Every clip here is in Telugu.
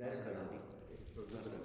నమస్కారం అండి. నమస్కారం.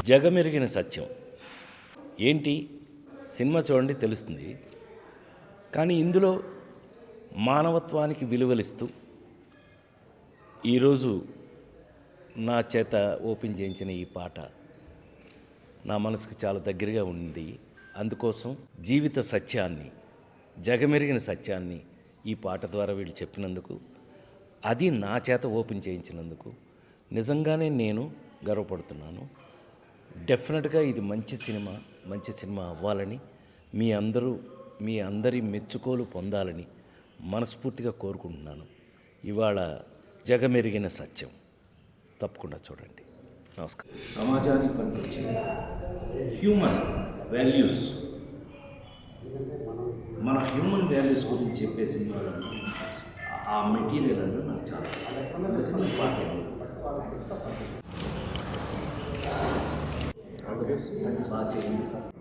జగమెరిగిన సత్యం ఏంటి? సినిమా చూడండి తెలుస్తుంది. కానీ ఇందులో మానవత్వానికి విలువలిస్తూ ఈరోజు నా చేత ఓపెన్ చేయించిన ఈ పాట నా మనసుకు చాలా దగ్గరగా ఉంది. అందుకోసం జీవిత సత్యాన్ని, జగమెరిగిన సత్యాన్ని ఈ పాట ద్వారా వీళ్ళు చెప్పినందుకు, అది నా చేత ఓపెన్ చేయించినందుకు నిజంగానే నేను గర్వపడుతున్నాను. డెఫినెట్గా ఇది మంచి సినిమా అవ్వాలని, మీ అందరి మెచ్చుకోలు పొందాలని మనస్ఫూర్తిగా కోరుకుంటున్నాను. ఇవాళ జగమెరిగిన సత్యం తప్పకుండా చూడండి. నమస్కారం. సమాజానికి పనికొచ్చే హ్యూమన్ వాల్యూస్, మన హ్యూమన్ వాల్యూస్ గురించి చెప్పే సినిమాలను, ఆ మెటీరియల్ అంటే నాకు చాలా ఇష్టం. అందుకని ఈ పాట బాగా చేయండి.